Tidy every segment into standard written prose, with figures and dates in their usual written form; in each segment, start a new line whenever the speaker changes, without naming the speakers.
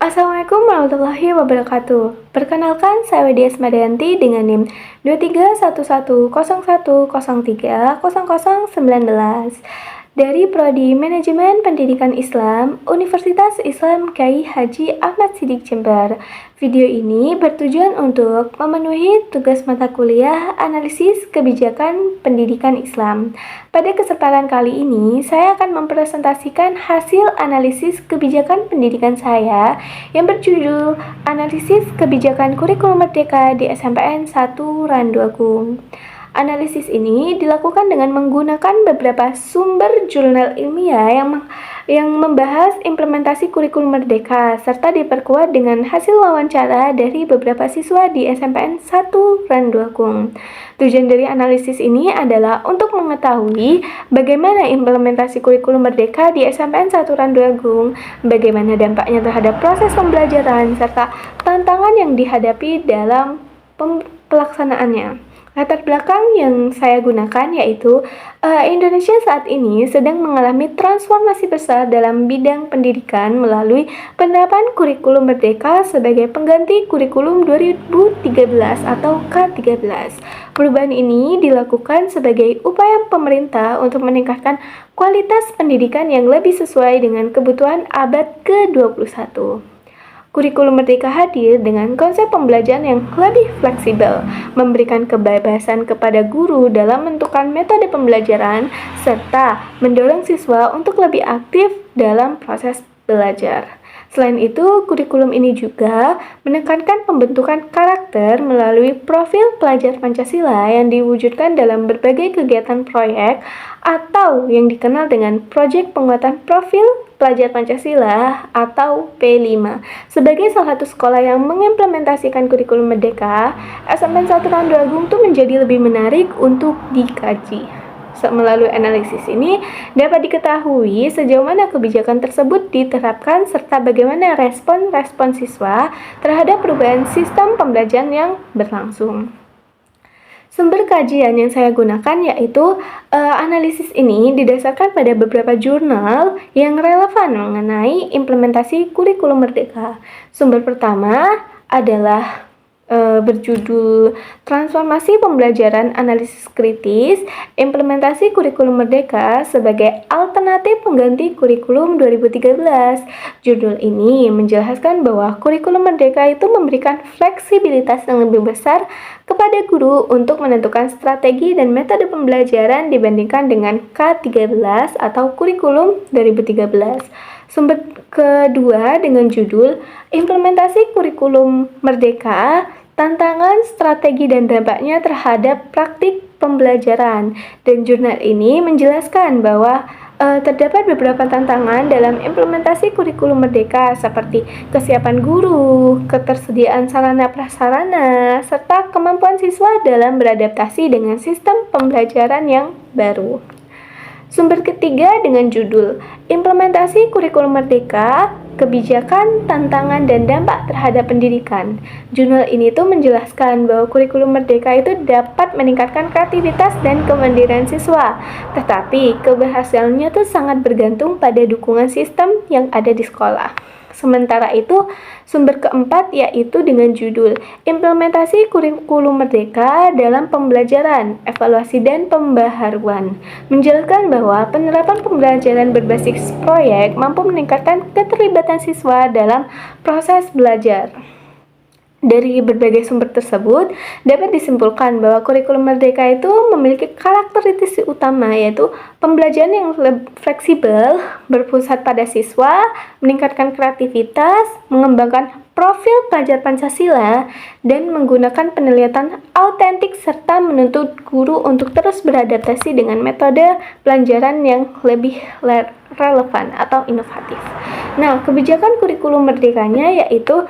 Assalamualaikum warahmatullahi wabarakatuh. Perkenalkan, saya Widya Smadayanti dengan NIM 23111030300019 dari Prodi Manajemen Pendidikan Islam, Universitas Islam Kyai Haji Ahmad Siddiq Jember. Video ini bertujuan untuk memenuhi tugas mata kuliah Analisis Kebijakan Pendidikan Islam. Pada kesempatan kali ini, saya akan mempresentasikan hasil analisis kebijakan pendidikan saya yang berjudul Analisis Kebijakan Kurikulum Merdeka di SMPN 1 Randuagung. Analisis ini dilakukan dengan menggunakan beberapa sumber jurnal ilmiah yang membahas implementasi kurikulum merdeka serta diperkuat dengan hasil wawancara dari beberapa siswa di SMPN 1 Randuagung. Tujuan dari analisis ini adalah untuk mengetahui bagaimana implementasi kurikulum merdeka di SMPN 1 Randuagung, bagaimana dampaknya terhadap proses pembelajaran serta tantangan yang dihadapi dalam pelaksanaannya. Latar belakang yang saya gunakan yaitu Indonesia saat ini sedang mengalami transformasi besar dalam bidang pendidikan melalui penerapan kurikulum merdeka sebagai pengganti kurikulum 2013 atau K13. Perubahan ini dilakukan sebagai upaya pemerintah untuk meningkatkan kualitas pendidikan yang lebih sesuai dengan kebutuhan abad ke-21. Kurikulum Merdeka hadir dengan konsep pembelajaran yang lebih fleksibel, memberikan kebebasan kepada guru dalam menentukan metode pembelajaran, serta mendorong siswa untuk lebih aktif dalam proses belajar. Selain itu, kurikulum ini juga menekankan pembentukan karakter melalui profil pelajar Pancasila yang diwujudkan dalam berbagai kegiatan proyek atau yang dikenal dengan Proyek Penguatan Profil Pelajar Pancasila atau P5. Sebagai salah satu sekolah yang mengimplementasikan kurikulum merdeka, SMPN 1 Randuagung itu menjadi lebih menarik untuk dikaji. Melalui analisis ini dapat diketahui sejauh mana kebijakan tersebut diterapkan serta bagaimana respon siswa terhadap perubahan sistem pembelajaran yang berlangsung. Sumber kajian yang saya gunakan yaitu analisis ini didasarkan pada beberapa jurnal yang relevan mengenai implementasi kurikulum merdeka. Sumber pertama adalah berjudul Transformasi Pembelajaran Analisis Kritis, Implementasi Kurikulum Merdeka sebagai Alternatif Pengganti Kurikulum 2013. Judul ini menjelaskan bahwa kurikulum merdeka itu memberikan fleksibilitas yang lebih besar kepada guru untuk menentukan strategi dan metode pembelajaran dibandingkan dengan K13 atau kurikulum 2013. Sumber kedua dengan judul Implementasi Kurikulum Merdeka, Tantangan, Strategi, dan Dampaknya Terhadap Praktik Pembelajaran. Dan jurnal ini menjelaskan bahwa terdapat beberapa tantangan dalam implementasi kurikulum merdeka seperti kesiapan guru, ketersediaan sarana prasarana, serta kemampuan siswa dalam beradaptasi dengan sistem pembelajaran yang baru. Sumber ketiga dengan judul Implementasi Kurikulum Merdeka, Kebijakan, Tantangan, dan Dampak Terhadap Pendidikan. Jurnal ini tuh menjelaskan bahwa kurikulum merdeka itu dapat meningkatkan kreativitas dan kemandirian siswa, tetapi keberhasilannya tuh sangat bergantung pada dukungan sistem yang ada di sekolah. Sementara itu, sumber keempat yaitu dengan judul Implementasi Kurikulum Merdeka dalam Pembelajaran, Evaluasi dan Pembaharuan, menjelaskan bahwa penerapan pembelajaran berbasis proyek mampu meningkatkan keterlibatan siswa dalam proses belajar. Dari berbagai sumber tersebut, dapat disimpulkan bahwa kurikulum merdeka itu memiliki karakteristik utama yaitu pembelajaran yang fleksibel, berpusat pada siswa, meningkatkan kreativitas, mengembangkan profil pelajar Pancasila, dan menggunakan penelitian autentik serta menuntut guru untuk terus beradaptasi dengan metode pelajaran yang lebih relevan atau inovatif. Nah, kebijakan kurikulum merdekanya yaitu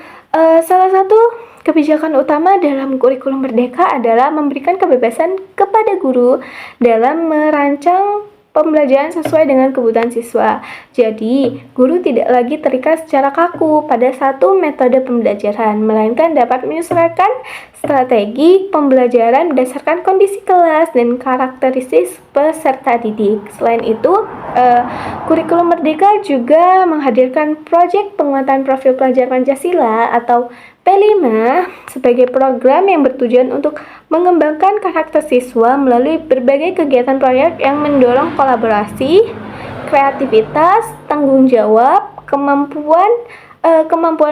salah satu kebijakan utama dalam kurikulum merdeka adalah memberikan kebebasan kepada guru dalam merancang pembelajaran sesuai dengan kebutuhan siswa. Jadi, guru tidak lagi terikat secara kaku pada satu metode pembelajaran, melainkan dapat menyesuaikan strategi pembelajaran berdasarkan kondisi kelas dan karakteristik peserta didik. Selain itu, kurikulum Merdeka juga menghadirkan proyek penguatan profil pelajar Pancasila atau P5 sebagai program yang bertujuan untuk mengembangkan karakter siswa melalui berbagai kegiatan proyek yang mendorong kolaborasi, kreativitas, tanggung jawab, kemampuan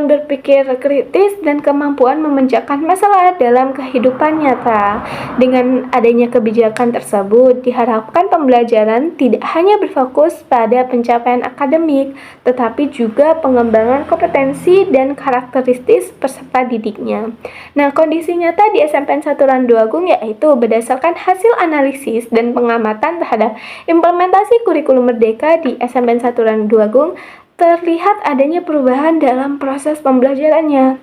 berpikir kritis, dan kemampuan memecahkan masalah dalam kehidupan nyata. Dengan adanya kebijakan tersebut, diharapkan pembelajaran tidak hanya berfokus pada pencapaian akademik, tetapi juga pengembangan kompetensi dan karakteristik peserta didiknya. Nah, kondisi nyata di SMPN 1 Randu Agung yaitu berdasarkan hasil analisis dan pengamatan terhadap implementasi kurikulum Merdeka di SMPN 1 Randu Agung, terlihat adanya perubahan dalam proses pembelajarannya.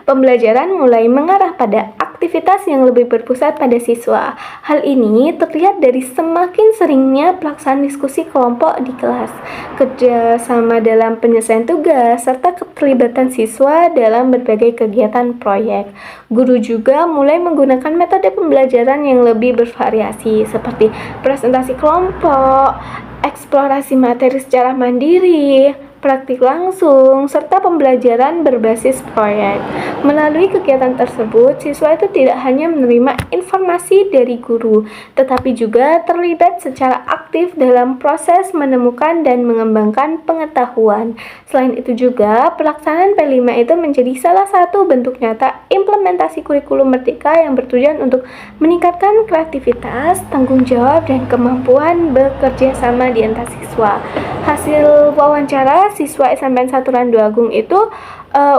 Pembelajaran mulai mengarah pada aktivitas yang lebih berpusat pada siswa. Hal ini terlihat dari semakin seringnya pelaksanaan diskusi kelompok di kelas, kerjasama dalam penyelesaian tugas, serta keterlibatan siswa dalam berbagai kegiatan proyek. Guru juga mulai menggunakan metode pembelajaran yang lebih bervariasi, seperti presentasi kelompok, eksplorasi materi secara mandiri, praktik langsung, serta pembelajaran berbasis proyek. Melalui kegiatan tersebut, siswa itu tidak hanya menerima informasi dari guru, tetapi juga terlibat secara aktif dalam proses menemukan dan mengembangkan pengetahuan. Selain itu juga, pelaksanaan P5 itu menjadi salah satu bentuk nyata implementasi kurikulum Merdeka yang bertujuan untuk meningkatkan kreativitas, tanggung jawab, dan kemampuan bekerja sama di antara siswa. Hasil wawancara siswa SMPN 1 Randu Agung itu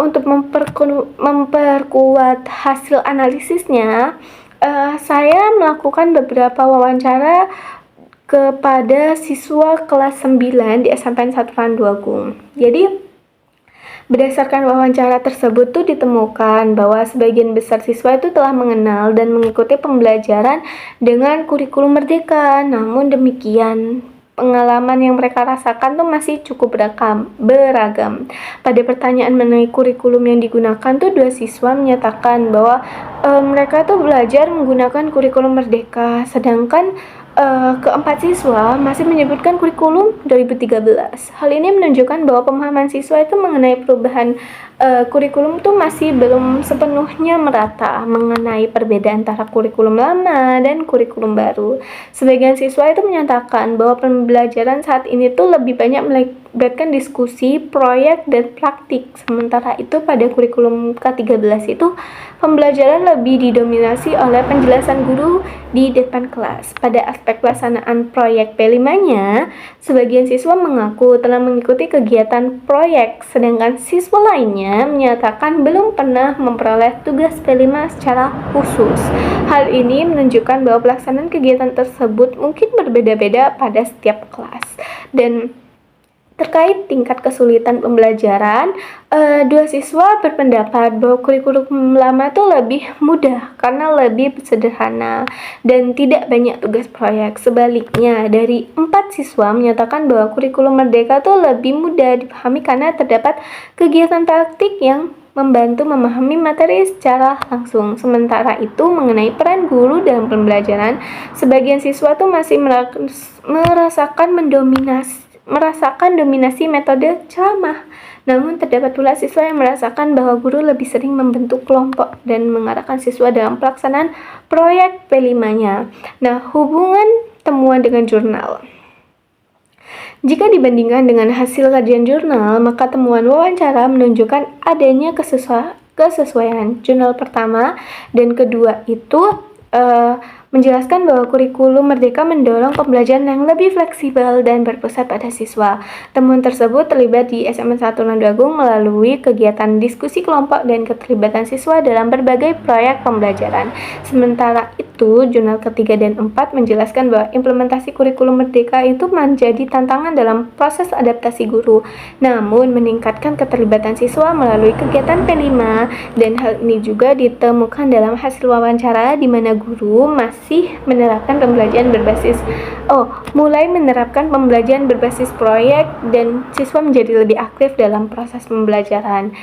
untuk memperkuat hasil analisisnya, saya melakukan beberapa wawancara kepada siswa kelas 9 di SMPN 1 Randu Agung. Jadi, berdasarkan wawancara tersebut tuh ditemukan bahwa sebagian besar siswa itu telah mengenal dan mengikuti pembelajaran dengan kurikulum Merdeka. Namun demikian, pengalaman yang mereka rasakan tuh masih cukup beragam. Pada pertanyaan mengenai kurikulum yang digunakan tuh, 2 siswa menyatakan bahwa mereka tuh belajar menggunakan kurikulum Merdeka, sedangkan keempat siswa masih menyebutkan kurikulum 2013. Hal ini menunjukkan bahwa pemahaman siswa itu mengenai perubahan kurikulum itu masih belum sepenuhnya merata mengenai perbedaan antara kurikulum lama dan kurikulum baru. Sebagian siswa itu menyatakan bahwa pembelajaran saat ini tuh lebih banyak melibatkan diskusi, proyek, dan praktik. Sementara itu pada kurikulum K13 itu pembelajaran lebih didominasi oleh penjelasan guru di depan kelas. Pada aspek pelaksanaan proyek P5-nya, sebagian siswa mengaku telah mengikuti kegiatan proyek, sedangkan siswa lainnya menyatakan belum pernah memperoleh tugas P5 secara khusus. Hal ini menunjukkan bahwa pelaksanaan kegiatan tersebut mungkin berbeda-beda pada setiap kelas. Dan terkait tingkat kesulitan pembelajaran, 2 siswa berpendapat bahwa kurikulum lama itu lebih mudah karena lebih sederhana dan tidak banyak tugas proyek. Sebaliknya, dari 4 siswa menyatakan bahwa kurikulum Merdeka itu lebih mudah dipahami karena terdapat kegiatan praktik yang membantu memahami materi secara langsung. Sementara itu, mengenai peran guru dalam pembelajaran, sebagian siswa tuh masih merasakan dominasi metode ceramah. Namun terdapat pula siswa yang merasakan bahwa guru lebih sering membentuk kelompok dan mengarahkan siswa dalam pelaksanaan proyek P5-nya. Nah, hubungan temuan dengan jurnal. Jika dibandingkan dengan hasil kajian jurnal, maka temuan wawancara menunjukkan adanya kesesuaian. Jurnal pertama dan kedua itu menjelaskan bahwa kurikulum Merdeka mendorong pembelajaran yang lebih fleksibel dan berpusat pada siswa. Temuan tersebut terlibat di SMPN 1 Randu Agung melalui kegiatan diskusi kelompok dan keterlibatan siswa dalam berbagai proyek pembelajaran. Sementara itu, jurnal ketiga dan 4 menjelaskan bahwa implementasi kurikulum Merdeka itu menjadi tantangan dalam proses adaptasi guru, namun meningkatkan keterlibatan siswa melalui kegiatan P5, dan hal ini juga ditemukan dalam hasil wawancara di mana guru masih mulai menerapkan pembelajaran berbasis proyek dan siswa menjadi lebih aktif dalam proses pembelajaran.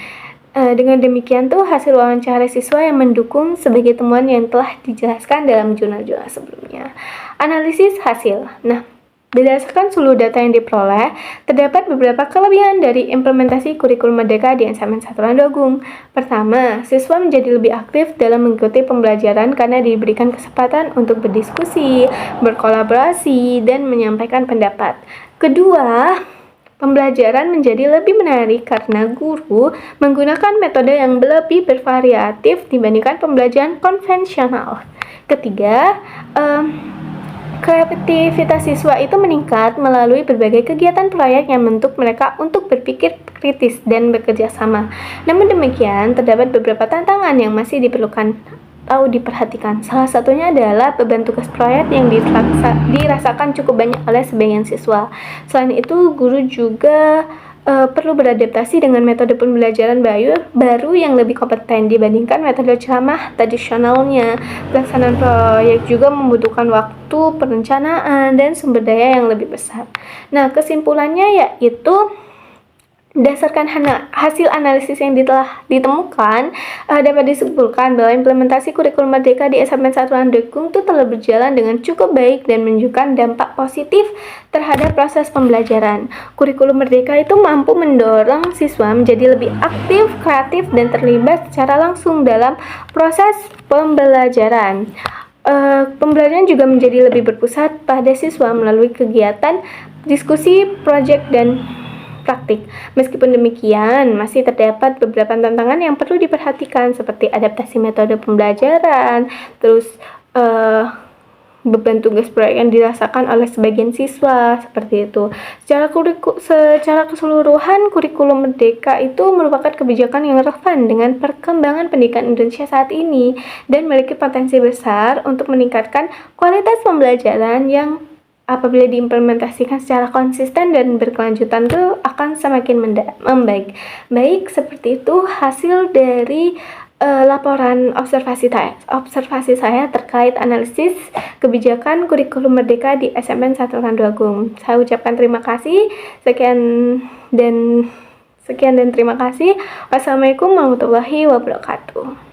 Dengan demikian hasil wawancara siswa yang mendukung sebagai temuan yang telah dijelaskan dalam jurnal-jurnal sebelumnya. Analisis hasil. Berdasarkan seluruh data yang diperoleh, terdapat beberapa kelebihan dari implementasi kurikulum Merdeka di SMA Satuan Agung. Pertama, siswa menjadi lebih aktif dalam mengikuti pembelajaran karena diberikan kesempatan untuk berdiskusi, berkolaborasi, dan menyampaikan pendapat. Kedua, pembelajaran menjadi lebih menarik karena guru menggunakan metode yang lebih bervariatif dibandingkan pembelajaran konvensional. Ketiga, kreativitas siswa itu meningkat melalui berbagai kegiatan proyek yang membentuk mereka untuk berpikir kritis dan bekerja sama. Namun demikian, terdapat beberapa tantangan yang masih diperlukan atau diperhatikan. Salah satunya adalah beban tugas proyek yang dirasakan cukup banyak oleh sebagian siswa. Selain itu, guru juga perlu beradaptasi dengan metode pembelajaran baru yang lebih kompeten dibandingkan metode ceramah tradisionalnya. Pelaksanaan proyek juga membutuhkan waktu, perencanaan, dan sumber daya yang lebih besar. Kesimpulannya yaitu berdasarkan hasil analisis yang telah ditemukan, dapat disimpulkan bahwa implementasi kurikulum Merdeka di SMA Satuan Agung itu telah berjalan dengan cukup baik dan menunjukkan dampak positif terhadap proses pembelajaran. Kurikulum Merdeka itu mampu mendorong siswa menjadi lebih aktif, kreatif, dan terlibat secara langsung dalam proses pembelajaran. Pembelajaran juga menjadi lebih berpusat pada siswa melalui kegiatan diskusi, proyek, dan praktik. Meskipun demikian, masih terdapat beberapa tantangan yang perlu diperhatikan seperti adaptasi metode pembelajaran, terus beban tugas proyek yang dirasakan oleh sebagian siswa, seperti itu. Secara keseluruhan, kurikulum Merdeka itu merupakan kebijakan yang relevan dengan perkembangan pendidikan Indonesia saat ini dan memiliki potensi besar untuk meningkatkan kualitas pembelajaran yang apabila diimplementasikan secara konsisten dan berkelanjutan itu akan semakin membaik. Baik, seperti itu hasil dari laporan observasi saya terkait analisis kebijakan kurikulum Merdeka di SMN Satuan Agung. Saya ucapkan terima kasih. Sekian dan terima kasih. Wassalamualaikum warahmatullahi wabarakatuh.